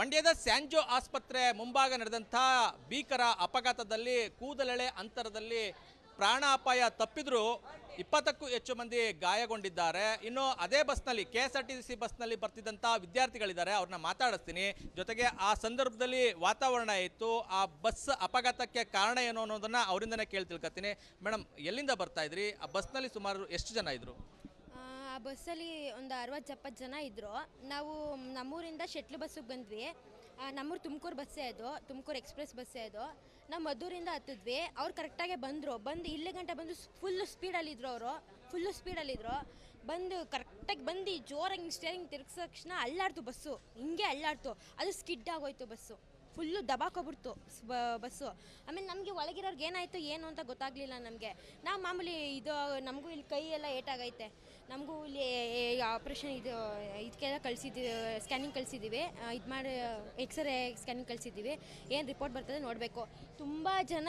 ಮಂಡ್ಯದ ಸ್ಯಾಂಜೋ ಆಸ್ಪತ್ರೆ ಮುಂಭಾಗ ನಡೆದಂಥ ಭೀಕರ ಅಪಘಾತದಲ್ಲಿ ಕೂದಲೆಳೆ ಅಂತರದಲ್ಲಿ ಪ್ರಾಣಾಪಾಯ ತಪ್ಪಿದ್ರು 20ಕ್ಕೂ ಹೆಚ್ಚು ಮಂದಿ ಗಾಯಗೊಂಡಿದ್ದಾರೆ. ಇನ್ನು ಅದೇ ಬಸ್ನಲ್ಲಿ KSRTC ಬಸ್ನಲ್ಲಿ ಬರ್ತಿದ್ದಂಥ ವಿದ್ಯಾರ್ಥಿಗಳಿದ್ದಾರೆ, ಅವ್ರನ್ನ ಮಾತಾಡಿಸ್ತೀನಿ. ಜೊತೆಗೆ ಆ ಸಂದರ್ಭದಲ್ಲಿ ವಾತಾವರಣ ಇತ್ತು, ಆ ಬಸ್ ಅಪಘಾತಕ್ಕೆ ಕಾರಣ ಏನು ಅನ್ನೋದನ್ನ ಅವರಿಂದನೇ ಕೇಳಿ ತಿಳ್ಕೊತೀನಿ. ಮೇಡಮ್, ಎಲ್ಲಿಂದ ಬರ್ತಾ ಇದ್ರಿ? ಆ ಬಸ್ನಲ್ಲಿ ಸುಮಾರು ಎಷ್ಟು ಜನ ಇದ್ರು? ಆ ಬಸ್ಸಲ್ಲಿ ಒಂದು 60-70 ಜನ ಇದ್ದರು. ನಾವು ನಮ್ಮೂರಿಂದ ಶೆಟ್ಲು ಬಸ್ಸಿಗೆ ಬಂದ್ವಿ. ನಮ್ಮೂರು ತುಮಕೂರು ಬಸ್ಸೇ ಅದು, ತುಮಕೂರು ಎಕ್ಸ್ಪ್ರೆಸ್ ಬಸ್ಸೇ ಅದು. ನಾವು ಮದ್ದೂರಿಂದ ಹತ್ತಿದ್ವಿ. ಅವ್ರು ಕರೆಕ್ಟಾಗೆ ಬಂದರು. ಇಲ್ಲಿ ಗಂಟೆ ಬಂದು ಫುಲ್ಲು ಸ್ಪೀಡಲ್ಲಿದ್ದರು. ಅವರು ಫುಲ್ಲು ಸ್ಪೀಡಲ್ಲಿದ್ದರು. ಬಂದು ಕರೆಕ್ಟಾಗಿ ಬಂದು ಜೋರಾಗಿ ಸ್ಟೇರಿಂಗ್ ತಿರುಗಿಸ ತಕ್ಷಣ ಅಲ್ಲಾಡ್ತು ಬಸ್ಸು. ಹಿಂಗೆ ಅಲ್ಲಾಡ್ತು. ಅದು ಸ್ಕಿಡ್ ಆಗೋಯ್ತು ಬಸ್ಸು. Full ದಬಾಕೊಬಿಡ್ತು bus. ಆಮೇಲೆ ನಮಗೆ ಒಳಗಿರೋರ್ಗೆ ಏನಾಯಿತು ಏನು ಅಂತ ಗೊತ್ತಾಗಲಿಲ್ಲ ನಮಗೆ. ನಾವು ಮಾಮೂಲಿ ಇದು ನಮಗೂ ಇಲ್ಲಿ ಕೈ ಎಲ್ಲ ಏಟಾಗೈತೆ. ನಮಗೂ ಇಲ್ಲಿ ಆಪ್ರೇಷನ್ ಇದಕ್ಕೆಲ್ಲ ಕಳಿಸಿದ್ದೀವಿ, ಸ್ಕ್ಯಾನಿಂಗ್ ಕಳಿಸಿದ್ದೀವಿ. ಇದು ಮಾಡಿ ಎಕ್ಸ್ರೇ ಸ್ಕ್ಯಾನಿಂಗ್ ಕಳಿಸಿದ್ದೀವಿ. ಏನು ರಿಪೋರ್ಟ್ ಬರ್ತದೆ ನೋಡಬೇಕು. ತುಂಬ ಜನ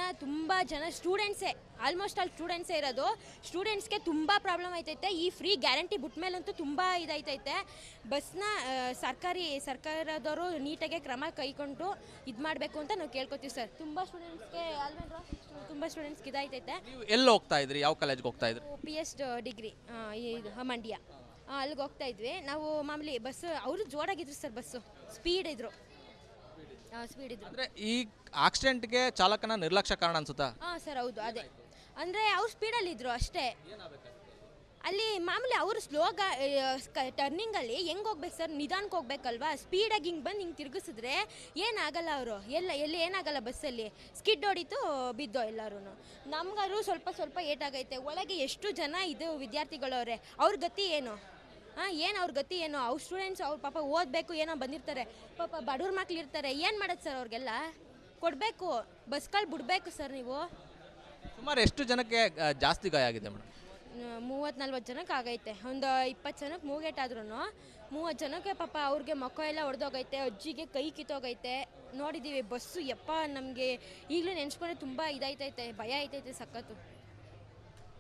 ಸ್ಟೂಡೆಂಟ್ಸೇ, ಆಲ್ಮೋಸ್ಟ್ ಆಲ್ ಸ್ಟೂಡೆಂಟ್ಸೇ ಇರೋದು. ಸ್ಟೂಡೆಂಟ್ಸ್ಗೆ ತುಂಬ ಪ್ರಾಬ್ಲಮ್ ಆಯ್ತೈತೆ. ಈ ಫ್ರೀ ಗ್ಯಾರಂಟಿ ಬಿಟ್ಟ ಮೇಲಂತೂ ತುಂಬ ಇದಾಯ್ತೈತೆ. ಬಸ್ನ ಸರ್ಕಾರದವರು ನೀಟಾಗೆ ಕ್ರಮ ಕೈಗೊಂಡು ಇದು ಮಾಡಬೇಕು ಅಂತ ನಾವು ಕೇಳ್ಕೊತೀವಿ ಸರ್. ತುಂಬ ಸ್ಟೂಡೆಂಟ್ಸ್ಗೆ ತುಂಬ ಸ್ಟೂಡೆಂಟ್ಸ್ಗೆ ಇದಾಯ್ತೈತೆ. ನೀವು ಎಲ್ಲಿ ಹೋಗ್ತಾ ಇದ್ರಿ? ಯಾವ ಕಾಲೇಜ್ಗೆ ಹೋಗ್ತಾ ಇದ್ರಿ? PS ಡಿಗ್ರಿ ಇದು ಮಂಡ್ಯ. ಅಲ್ಲಿಗೆ ಹೋಗ್ತಾ ಇದ್ವಿ ನಾವು. ಮಾಮೂಲಿ ಬಸ್ ಅವರು ಜೋರಾಗಿದ್ರು ಸರ್. ಬಸ್ಸು ಸ್ಪೀಡ್ ಇದ್ರು. ಅಂದರೆ ಈ ಆಕ್ಸಿಡೆಂಟ್ಗೆ ಚಾಲಕನ ನಿರ್ಲಕ್ಷ್ಯ ಕಾರಣ ಅನ್ಸುತ್ತಾ? ಹಾಂ ಸರ್, ಹೌದು. ಅದೇ ಅಂದರೆ ಅವ್ರು ಸ್ಪೀಡಲ್ಲಿದ್ದರು ಅಷ್ಟೇ. ಅಲ್ಲಿ ಮಾಮೂಲಿ ಅವರು ಸ್ಲೋಗ ಟರ್ನಿಂಗಲ್ಲಿ ಹೆಂಗೆ ಹೋಗ್ಬೇಕು ಸರ್? ನಿಧಾನಕ್ಕೆ ಹೋಗ್ಬೇಕಲ್ವಾ? ಸ್ಪೀಡಾಗಿ ಹಿಂಗೆ ಬಂದು ಹಿಂಗೆ ತಿರುಗಿಸಿದ್ರೆ ಏನಾಗಲ್ಲ. ಅವರು ಎಲ್ಲಿ ಏನಾಗಲ್ಲ. ಬಸ್ಸಲ್ಲಿ ಸ್ಕಿಡ್ ಹೊಡಿತು, ಬಿದ್ದೋ ಎಲ್ಲರೂ. ನಮ್ಗಾದ್ರು ಸ್ವಲ್ಪ ಏಟಾಗೈತೆ. ಒಳಗೆ ಎಷ್ಟು ಜನ ಇದು ವಿದ್ಯಾರ್ಥಿಗಳವ್ರೆ, ಅವ್ರ ಗತಿ ಏನು? ಏನು ಅವ್ರ ಗತಿ ಏನು? ಅವ್ರ ಸ್ಟೂಡೆಂಟ್ಸ್ ಅವ್ರ ಪಾಪ ಓದಬೇಕು ಏನೋ ಬಂದಿರ್ತಾರೆ. ಪಾಪ ಬಡವ್ರ ಮಕ್ಳು ಇರ್ತಾರೆ. ಏನು ಮಾಡೋದು ಸರ್? ಅವ್ರಿಗೆಲ್ಲ ಕೊಡಬೇಕು, ಬಸ್ಗಳು ಬಿಡಬೇಕು ಸರ್. ನೀವು ಸುಮಾರು ಎಷ್ಟು ಜನಕ್ಕೆ ಜಾಸ್ತಿ ಗಾಯ ಆಗಿದೆ ಮೇಡಮ್? 30-40 ಜನಕ್ಕೆ ಆಗೈತೆ. ಒಂದು 20 ಜನಕ್ಕೆ ಮೂಗೇಟಾದ್ರೂ 30 ಜನಕ್ಕೆ ಪಾಪ ಅವ್ರಿಗೆ ಮೊಕ್ಕ ಎಲ್ಲ ಹೊಡೆದೋಗೈತೆ. ಅಜ್ಜಿಗೆ ಕೈ ಕಿತ್ತೋಗೈತೆ. ನೋಡಿದ್ದೀವಿ ಬಸ್ಸು. ಯಪ್ಪ, ನಮಗೆ ಈಗಲೂ ನೆನೆಸ್ಕೊಂಡ್ರೆ ತುಂಬ ಇದಾಯ್ತೈತೆ, ಭಯ ಆಯ್ತೈತೆ ಸಖತ್ತು.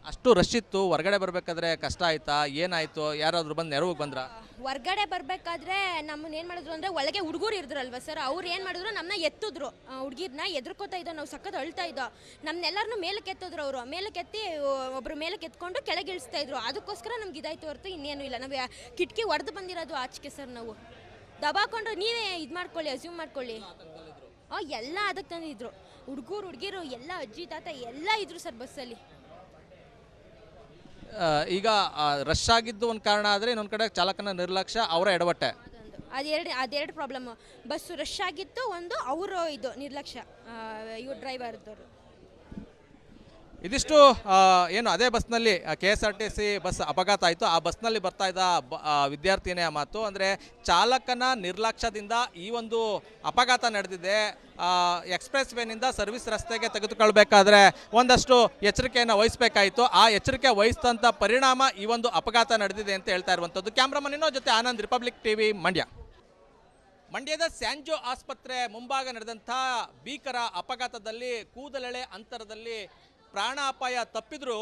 ಅಷ್ಟು ರಶ್ ಇತ್ತು. ಹೊರಗಡೆ ಬರಬೇಕಾದ್ರೆ ಕಷ್ಟ ಆಯ್ತಾ? ಏನಾಯ್ತು? ಯಾರಾದರೂ ಬಂದು ನೆರವಿಗೆ ಬಂದ್ರ? ಹೊರ್ಗಡೆ ಬರಬೇಕಾದ್ರೆ ನಮ್ಮನ್ನ ಏನು ಮಾಡಿದ್ರು ಅಂದರೆ, ಒಳಗೆ ಹುಡುಗರು ಇದ್ರಲ್ವ ಸರ್, ಅವ್ರು ಏನು ಮಾಡಿದ್ರು, ನಮ್ಮನ್ನ ಎತ್ತಿದ್ರು. ಹುಡುಗಿರ್ನ ಎದ್ರಕೋತಾ ಇದ್ದೋ ನಾವು, ಸಖತ್ ಅಳ್ತಾ ಇದ್ದೋ. ನಮ್ಮನ್ನೆಲ್ಲರನ್ನೂ ಮೇಲಕ್ಕೆ ಎತ್ತಿದ್ರು. ಅವರು ಮೇಲಕ್ಕೆ ಎತ್ತಿ ಒಬ್ಬರು ಮೇಲಕ್ಕೆ ಎತ್ಕೊಂಡು ಕೆಳಗೆ ಇಳಿಸ್ತಾ ಇದ್ರು. ಅದಕ್ಕೋಸ್ಕರ ನಮ್ಗೆ ಇದಾಯ್ತು ಹೊರತು ಇನ್ನೇನು ಇಲ್ಲ. ನಾವು ಕಿಟಕಿ ಹೊಡೆದು ಬಂದಿರೋದು ಆಚೆಗೆ ಸರ್. ನಾವು ದಬಾಕೊಂಡು ನೀವೇ ಇದು ಮಾಡ್ಕೊಳ್ಳಿ, ಅಸ್ಯೂಮ್ ಮಾಡ್ಕೊಳ್ಳಿ. ಎಲ್ಲ ಅದಕ್ಕೆ ತಂದಿದ್ರು. ಹುಡುಗಿರು ಎಲ್ಲ, ಅಜ್ಜಿ ತಾತ ಎಲ್ಲ ಇದ್ರು ಸರ್ ಬಸ್ಸಲ್ಲಿ. ಈಗ ರಶ್ ಆಗಿದ್ದು ಒಂದು ಕಾರಣ ಆದರೆ, ಇನ್ನೊಂದು ಕಡೆ ಚಾಲಕನ ನಿರ್ಲಕ್ಷ್ಯ, ಅವರ ಎಡವಟ್ಟೆ. ಅದೆರಡು ಪ್ರಾಬ್ಲಮ್ಮು. ಬಸ್ಸು ರಶ್ ಆಗಿತ್ತು ಒಂದು, ಅವರು ಇದು ನಿರ್ಲಕ್ಷ್ಯ ಇವ್ರು ಡ್ರೈವರ್ದವರು. ಇದಿಷ್ಟು ಏನು ಅದೇ ಬಸ್ನಲ್ಲಿ KSRTC ಬಸ್ ಅಪಘಾತ ಆಯಿತು. ಆ ಬಸ್ನಲ್ಲಿ ಬರ್ತಾ ಇದ್ದ ವಿದ್ಯಾರ್ಥಿನಿಯ ಮಾತು. ಅಂದರೆ ಚಾಲಕನ ನಿರ್ಲಕ್ಷ್ಯದಿಂದ ಈ ಒಂದು ಅಪಘಾತ ನಡೆದಿದೆ. ಎಕ್ಸ್ಪ್ರೆಸ್ ವೇನಿಂದ ಸರ್ವಿಸ್ ರಸ್ತೆಗೆ ತೆಗೆದುಕೊಳ್ಬೇಕಾದ್ರೆ ಒಂದಷ್ಟು ಎಚ್ಚರಿಕೆಯನ್ನು ವಹಿಸಬೇಕಾಯಿತು. ಆ ಎಚ್ಚರಿಕೆ ವಹಿಸಿದಂಥ ಪರಿಣಾಮ ಈ ಒಂದು ಅಪಘಾತ ನಡೆದಿದೆ ಅಂತ ಹೇಳ್ತಾ ಇರುವಂಥದ್ದು. ಕ್ಯಾಮ್ರಾಮನ್ ಜೊತೆ ಆನಂದ್, ರಿಪಬ್ಲಿಕ್ TV, ಮಂಡ್ಯ. ಮಂಡ್ಯದ ಸ್ಯಾಂಜೋ ಆಸ್ಪತ್ರೆ ಮುಂಭಾಗ ನಡೆದಂಥ ಭೀಕರ ಅಪಘಾತದಲ್ಲಿ ಕೂದಲೆಳೆ ಅಂತರದಲ್ಲಿ ಪ್ರಾಣಾಪಾಯ ತಪ್ಪಿದ್ರು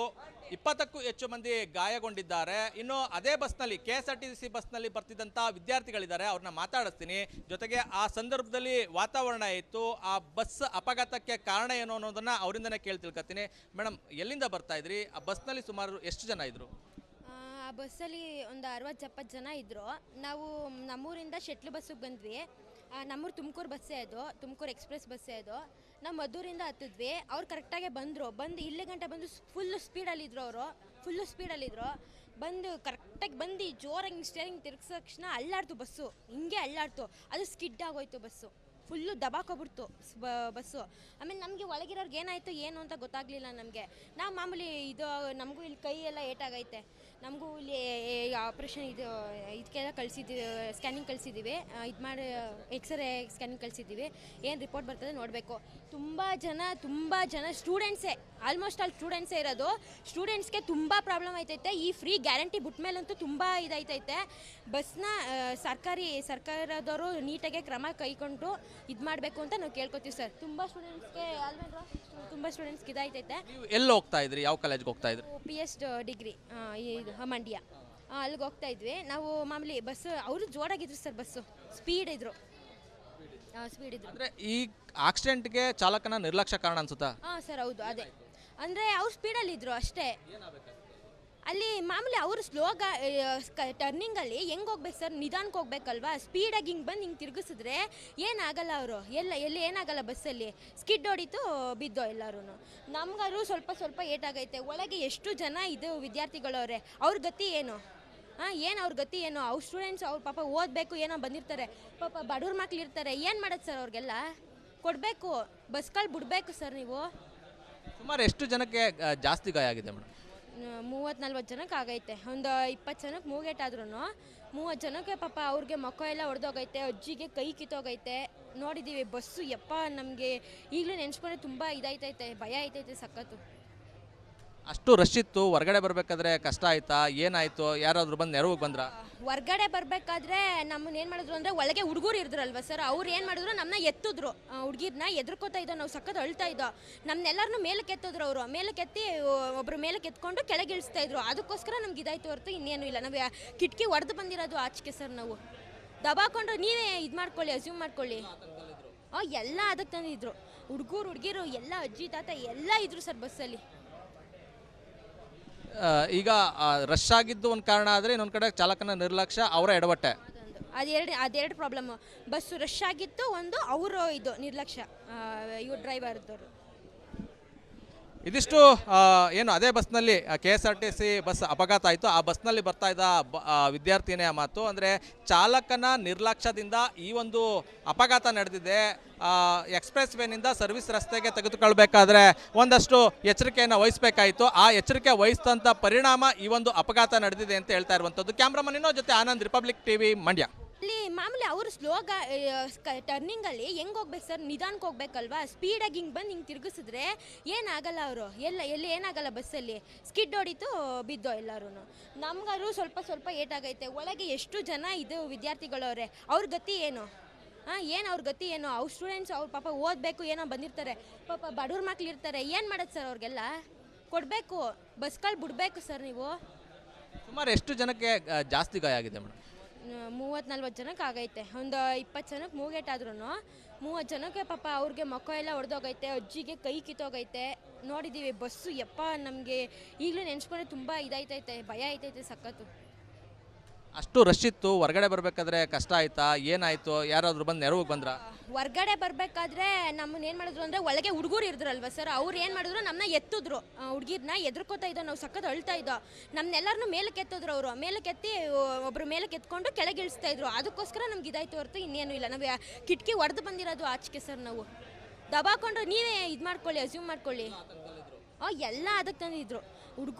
20ಕ್ಕೂ ಹೆಚ್ಚು ಮಂದಿ ಗಾಯಗೊಂಡಿದ್ದಾರೆ. ಇನ್ನು ಅದೇ ಬಸ್ನಲ್ಲಿ KSRTC ಬಸ್ನಲ್ಲಿ ಬರ್ತಿದ್ದಂಥ ವಿದ್ಯಾರ್ಥಿಗಳಿದ್ದಾರೆ, ಅವ್ರನ್ನ ಮಾತಾಡಿಸ್ತೀನಿ. ಜೊತೆಗೆ ಆ ಸಂದರ್ಭದಲ್ಲಿ ವಾತಾವರಣ ಇತ್ತು, ಆ ಬಸ್ ಅಪಘಾತಕ್ಕೆ ಕಾರಣ ಏನು ಅನ್ನೋದನ್ನ ಅವರಿಂದನೇ ಕೇಳಿ ತಿಳ್ಕೊತೀನಿ. ಮೇಡಮ್, ಎಲ್ಲಿಂದ ಬರ್ತಾ ಇದ್ರಿ? ಆ ಬಸ್ನಲ್ಲಿ ಸುಮಾರು ಎಷ್ಟು ಜನ ಇದ್ರು? ಆ ಬಸ್ಸಲ್ಲಿ ಒಂದು 60-70 ಜನ ಇದ್ದರು. ನಾವು ನಮ್ಮೂರಿಂದ ಶೆಟ್ಲು ಬಸ್ಸಿಗೆ ಬಂದ್ವಿ. ನಮ್ಮೂರು ತುಮಕೂರು ಬಸ್ಸೇ ಅದು, ತುಮಕೂರು ಎಕ್ಸ್ಪ್ರೆಸ್ ಬಸ್ಸೇ ಅದು. ನಾವು ಮದ್ದೂರಿಂದ ಹತ್ತಿದ್ವಿ. ಅವ್ರು ಕರೆಕ್ಟಾಗೆ ಬಂದರು. ಇಲ್ಲಿ ಗಂಟೆ ಬಂದು ಫುಲ್ಲು ಸ್ಪೀಡಲ್ಲಿದ್ದರು. ಅವರು ಫುಲ್ಲು ಸ್ಪೀಡಲ್ಲಿದ್ದರು. ಬಂದು ಕರೆಕ್ಟಾಗಿ ಬಂದು ಜೋರಾಗಿ ಸ್ಟೇರಿಂಗ್ ತಿರುಗಿಸ ತಕ್ಷಣ ಅಲ್ಲಾಡ್ತು ಬಸ್ಸು. ಹಿಂಗೆ ಅಲ್ಲಾಡ್ತು. ಅದು ಸ್ಕಿಡ್ ಆಗೋಯ್ತು ಬಸ್ಸು. Full ದಬಾಕೊಬಿಡ್ತು bus. ಆಮೇಲೆ ನಮಗೆ ಒಳಗಿರೋರ್ಗೆ ಏನಾಯಿತು ಏನು ಅಂತ ಗೊತ್ತಾಗಲಿಲ್ಲ ನಮಗೆ. ನಾವು ಮಾಮೂಲಿ ಇದು ನಮಗೂ ಇಲ್ಲಿ ಕೈ ಎಲ್ಲ ಏಟಾಗೈತೆ. ನಮಗೂ ಇಲ್ಲಿ ಆಪ್ರೇಷನ್ ಇದಕ್ಕೆಲ್ಲ ಕಳಿಸಿದ್ದೀವಿ, ಸ್ಕ್ಯಾನಿಂಗ್ ಕಳಿಸಿದ್ದೀವಿ. ಇದು ಮಾಡಿ ಎಕ್ಸ್ರೇ ಸ್ಕ್ಯಾನಿಂಗ್ ಕಳಿಸಿದ್ದೀವಿ. ಏನು ರಿಪೋರ್ಟ್ ಬರ್ತದೆ ನೋಡಬೇಕು. ತುಂಬ ಜನ ಸ್ಟೂಡೆಂಟ್ಸೇ, ಆಲ್ಮೋಸ್ಟ್ ಆಲ್ ಸ್ಟೂಡೆಂಟ್ಸೇ ಇರೋದು. ಸ್ಟೂಡೆಂಟ್ಸ್ಗೆ ತುಂಬ ಪ್ರಾಬ್ಲಮ್ ಆಯ್ತೈತೆ. ಈ ಫ್ರೀ ಗ್ಯಾರಂಟಿ ಬಿಟ್ಟ ಮೇಲಂತೂ ತುಂಬ ಇದಾಯ್ತೈತೆ. ಬಸ್ನ ಸರ್ಕಾರದವರು ನೀಟಾಗೆ ಕ್ರಮ ಕೈಗೊಂಡು ಇದು ಮಾಡಬೇಕು ಅಂತ ನಾವು ಕೇಳ್ಕೊತೀವಿ ಸರ್. ತುಂಬ ಸ್ಟೂಡೆಂಟ್ಸ್ಗೆ ಇದಾಯ್ತೈತೆ. ನೀವು ಎಲ್ಲಿ ಹೋಗ್ತಾ ಇದ್ರಿ? ಯಾವ ಕಾಲೇಜ್ಗೆ ಹೋಗ್ತಾ ಇದ್ರಿ? PS ಡಿಗ್ರಿ ಇದು ಮಂಡ್ಯ. ಅಲ್ಲಿಗೆ ಹೋಗ್ತಾ ಇದ್ವಿ ನಾವು. ಮಾಮೂಲಿ ಬಸ್ ಅವರು ಜೋರಾಗಿದ್ರು ಸರ್. ಬಸ್ಸು ಸ್ಪೀಡ್ ಇದ್ರು. ಸ್ಪೀಡ್ ಇದ್ರು. ಅಂದರೆ ಈ ಆಕ್ಸಿಡೆಂಟ್ಗೆ ಚಾಲಕನ ನಿರ್ಲಕ್ಷ್ಯ ಕಾರಣ ಅನ್ಸುತ್ತಾ? ಹಾಂ ಸರ್, ಹೌದು ಅದೇ. ಅಂದರೆ ಅವ್ರು ಸ್ಪೀಡಲ್ಲಿದ್ದರು ಅಷ್ಟೇ. ಅಲ್ಲಿ ಮಾಮೂಲಿ ಅವರು ಸ್ಲೋಗ ಟರ್ನಿಂಗಲ್ಲಿ ಹೆಂಗೆ ಹೋಗ್ಬೇಕು ಸರ್, ನಿಧಾನಕ್ಕೆ ಹೋಗ್ಬೇಕಲ್ವಾ? ಸ್ಪೀಡಾಗಿ ಹಿಂಗೆ ಬಂದು ಹಿಂಗೆ ತಿರುಗಿಸಿದ್ರೆ ಏನಾಗಲ್ಲ. ಅವರು ಎಲ್ಲಿ ಏನಾಗಲ್ಲ, ಬಸ್ಸಲ್ಲಿ ಸ್ಕಿಡ್ ಹೊಡಿತು, ಬಿದ್ದೋ ಎಲ್ಲರೂ. ನಮ್ಗಾದ್ರು ಸ್ವಲ್ಪ ಏಟಾಗೈತೆ. ಒಳಗೆ ಎಷ್ಟು ಜನ ಇದು ವಿದ್ಯಾರ್ಥಿಗಳವ್ರೆ, ಅವ್ರ ಗತಿ ಏನು? ಏನು ಅವ್ರ ಗತಿ ಏನು? ಅವ್ರ ಸ್ಟೂಡೆಂಟ್ಸ್ ಅವ್ರ ಪಾಪ ಓದಬೇಕು, ಏನೋ ಬಂದಿರ್ತಾರೆ, ಪಾಪ ಬಡವ್ರ ಮಕ್ಳು ಇರ್ತಾರೆ. ಏನು ಮಾಡೋದು ಸರ್? ಅವ್ರಿಗೆಲ್ಲ ಕೊಡಬೇಕು, ಬಸ್ಗಳು ಬಿಡಬೇಕು ಸರ್ ನೀವು. ಸುಮಾರು ಎಷ್ಟು ಜನಕ್ಕೆ ಜಾಸ್ತಿ ಗಾಯ ಆಗಿದೆ ಮೇಡಮ್? 30-40 ಜನಕ್ಕೆ ಆಗೈತೆ. ಒಂದು 20 ಜನಕ್ಕೆ ಮೂಗೇಟಾದ್ರೂ 30 ಜನಕ್ಕೆ ಪಾಪ ಅವ್ರಿಗೆ ಮುಖ ಎಲ್ಲ ಹೊಡೆದೋಗೈತೆ, ಅಜ್ಜಿಗೆ ಕೈ ಕಿತ್ತೋಗೈತೆ. ನೋಡಿದ್ದೀವಿ ಬಸ್ಸು. ಯಪ್ಪ, ನಮಗೆ ಈಗಲೂ ನೆನೆಸ್ಕೊಂಡ್ರೆ ತುಂಬ ಇದಾಯ್ತೈತೆ, ಭಯ ಆಯ್ತೈತೆ ಸಖತ್ತು. ಅಷ್ಟು ರಶ್ ಇತ್ತು, ಹೊರಗಡೆ ಬರಬೇಕಾದ್ರೆ ಕಷ್ಟ ಆಯ್ತಾ? ಏನಾಯಿತು? ಯಾರಾದರೂ ಬಂದು ನೆರವಿಗೆ ಬಂದ್ರಾ? ಹೊರ್ಗಡೆ ಬರಬೇಕಾದ್ರೆ ನಮ್ಮನ್ನ ಏನು ಮಾಡಿದ್ರು ಅಂದರೆ, ಒಳಗೆ ಹುಡುಗರು ಇದ್ರಲ್ವ ಸರ್, ಅವ್ರು ಏನು ಮಾಡಿದ್ರು, ನಮ್ಮನ್ನ ಎತ್ತಿದ್ರು. ಹುಡುಗಿರನ್ನ ಎದ್ರಕೋತಾ ಇದ್ದೋ, ನಾವು ಸಖತ್ ಅಳ್ತಾ ಇದ್ದೋ. ನಮ್ಮನ್ನೆಲ್ಲರನ್ನೂ ಮೇಲಕ್ಕೆ ಎತ್ತಿದ್ರು. ಅವರು ಮೇಲಕ್ಕೆ ಎತ್ತಿ ಒಬ್ಬರು ಮೇಲಕ್ಕೆ ಎತ್ಕೊಂಡು ಕೆಳಗೆ ಇಳಿಸ್ತಾ ಇದ್ರು. ಅದಕ್ಕೋಸ್ಕರ ನಮ್ಗೆ ಇದಾಯ್ತು ಹೊರತು ಇನ್ನೇನು ಇಲ್ಲ. ನಾವು ಕಿಟಕಿ ಹೊಡೆದು ಬಂದಿರೋದು ಆಚೆಗೆ ಸರ್. ನಾವು ದಬಾಕೊಂಡು ನೀವೇ ಇದು ಮಾಡ್ಕೊಳ್ಳಿ, ಅಸ್ಯೂಮ್ ಮಾಡ್ಕೊಳ್ಳಿ. ಎಲ್ಲ ಅದಕ್ಕೆ ತಂದಿದ್ರು. ಹುಡುಗಿರು ಎಲ್ಲ, ಅಜ್ಜಿ ತಾತ ಎಲ್ಲ ಇದ್ರು ಸರ್ ಬಸ್ಸಲ್ಲಿ. ಈಗ ರಶ್ ಆಗಿದ್ದು ಒಂದು ಕಾರಣ ಆದರೆ, ಇನ್ನೊಂದು ಕಡೆ ಚಾಲಕನ ನಿರ್ಲಕ್ಷ್ಯ, ಅವರ ಎಡವಟ್ಟೆ. ಅದೆರಡು ಪ್ರಾಬ್ಲಮ್ಮು. ಬಸ್ಸು ರಶ್ ಆಗಿತ್ತು, ಒಂದು ಅವರು ಇದು ನಿರ್ಲಕ್ಷ್ಯ, ಇವ್ರು ಡ್ರೈವರ್ದವರು. ಇದಿಷ್ಟು ಏನು ಅದೇ ಬಸ್ನಲ್ಲಿ KSRTC ಬಸ್ ಅಪಘಾತ ಆಯಿತು. ಆ ಬಸ್ನಲ್ಲಿ ಬರ್ತಾ ಇದ್ದ ವಿದ್ಯಾರ್ಥಿನಿಯ ಮಾತು. ಅಂದರೆ ಚಾಲಕನ ನಿರ್ಲಕ್ಷ್ಯದಿಂದ ಈ ಒಂದು ಅಪಘಾತ ನಡೆದಿದೆ. ಎಕ್ಸ್ಪ್ರೆಸ್ ವೇನಿಂದ ಸರ್ವಿಸ್ ರಸ್ತೆಗೆ ತೆಗೆದುಕೊಳ್ಬೇಕಾದ್ರೆ ಒಂದಷ್ಟು ಎಚ್ಚರಿಕೆಯನ್ನು ವಹಿಸಬೇಕಾಯಿತು. ಆ ಎಚ್ಚರಿಕೆ ವಹಿಸಿದಂಥ ಪರಿಣಾಮ ಈ ಒಂದು ಅಪಘಾತ ನಡೆದಿದೆ ಅಂತ ಹೇಳ್ತಾ ಇರುವಂಥದ್ದು. ಕ್ಯಾಮ್ರಾಮನ್ ಇನ್ನೋ ಜೊತೆ ಆನಂದ್, ರಿಪಬ್ಲಿಕ್ ಟಿವಿ, ಮಂಡ್ಯ. ಅಲ್ಲಿ ಮಾಮೂಲಿ ಅವರು ಸ್ಲೋಗ ಟರ್ನಿಂಗಲ್ಲಿ ಹೆಂಗೆ ಹೋಗ್ಬೇಕು ಸರ್, ನಿಧಾನಕ್ಕೆ ಹೋಗ್ಬೇಕಲ್ವಾ? ಸ್ಪೀಡಾಗಿ ಹಿಂಗೆ ಬಂದು ಹಿಂಗೆ ತಿರುಗಿಸಿದ್ರೆ ಏನಾಗಲ್ಲ. ಅವರು ಎಲ್ಲಿ ಏನಾಗಲ್ಲ, ಬಸ್ಸಲ್ಲಿ ಸ್ಕಿಡ್ ಹೊಡಿತು, ಬಿದ್ದೋ ಎಲ್ಲರೂ. ನಮ್ಗಾದ್ರು ಸ್ವಲ್ಪ ಏಟಾಗೈತೆ. ಒಳಗೆ ಎಷ್ಟು ಜನ ಇದು ವಿದ್ಯಾರ್ಥಿಗಳವ್ರೆ, ಅವ್ರ ಗತಿ ಏನು? ಏನು ಅವ್ರ ಗತಿ ಏನು? ಅವ್ರ ಸ್ಟೂಡೆಂಟ್ಸ್ ಅವ್ರ ಪಾಪ ಓದಬೇಕು, ಏನೋ ಬಂದಿರ್ತಾರೆ, ಪಾಪ ಬಡವ್ರ ಮಕ್ಳು ಇರ್ತಾರೆ. ಏನು ಮಾಡೋದು ಸರ್? ಅವ್ರಿಗೆಲ್ಲ ಕೊಡಬೇಕು, ಬಸ್ಗಳು ಬಿಡಬೇಕು ಸರ್ ನೀವು. ಸುಮಾರು ಎಷ್ಟು ಜನಕ್ಕೆ ಜಾಸ್ತಿ ಗಾಯ ಆಗಿದೆ ಮೇಡಮ್? 30-40 ಜನಕ್ಕೆ ಆಗೈತೆ. ಒಂದು 20 ಜನಕ್ಕೆ ಮೂಗೇಟಾದ್ರೂ 30 ಜನಕ್ಕೆ ಪಾಪ ಅವ್ರಿಗೆ ಮುಖ ಎಲ್ಲ ಹೊಡೆದೋಗೈತೆ, ಅಜ್ಜಿಗೆ ಕೈ ಕಿತ್ತೋಗೈತೆ. ನೋಡಿದ್ದೀವಿ ಬಸ್ಸು. ಯಪ್ಪ, ನಮಗೆ ಈಗಲೂ ನೆನೆಸ್ಕೊಂಡ್ರೆ ತುಂಬ ಇದಾಯ್ತೈತೆ, ಭಯ ಆಯ್ತೈತೆ ಸಖತ್ತು. ಅಷ್ಟು ರಶ್ ಇತ್ತು, ಹೊರಗಡೆ ಬರಬೇಕಾದ್ರೆ ಕಷ್ಟ ಆಯ್ತಾ? ಏನಾಯಿತು? ಯಾರಾದರೂ ಬಂದು ನೆರವಿಗೆ ಬಂದ್ರಾ? ಹೊರ್ಗಡೆ ಬರಬೇಕಾದ್ರೆ ನಮ್ಮನ್ನ ಏನು ಮಾಡಿದ್ರು ಅಂದರೆ, ಒಳಗೆ ಹುಡುಗರು ಇದ್ರಲ್ವ ಸರ್, ಅವ್ರು ಏನು ಮಾಡಿದ್ರು, ನಮ್ಮನ್ನ ಎತ್ತಿದ್ರು. ಹುಡುಗಿರನ್ನ ಎದ್ರಕೋತಾ ಇದ್ದೋ, ನಾವು ಸಖತ್ ಅಳ್ತಾ ಇದ್ದೋ. ನಮ್ಮನ್ನೆಲ್ಲರನ್ನೂ ಮೇಲಕ್ಕೆ ಎತ್ತಿದ್ರು. ಅವರು ಮೇಲಕ್ಕೆ ಎತ್ತಿ ಒಬ್ಬರು ಮೇಲಕ್ಕೆ ಎತ್ಕೊಂಡು ಕೆಳಗೆ ಇಳಿಸ್ತಾ ಇದ್ರು. ಅದಕ್ಕೋಸ್ಕರ ನಮ್ಗೆ ಇದಾಯ್ತು ಹೊರತು ಇನ್ನೇನು ಇಲ್ಲ. ನಾವು ಕಿಟಕಿ ಹೊಡೆದು ಬಂದಿರೋದು ಆಚೆಗೆ ಸರ್. ನಾವು ದಬಾಕೊಂಡು ನೀವೇ ಇದು ಮಾಡ್ಕೊಳ್ಳಿ, ಅಸ್ಯೂಮ್ ಮಾಡ್ಕೊಳ್ಳಿ. ಎಲ್ಲ ಅದಕ್ಕೆ ತಂದಿದ್ರು.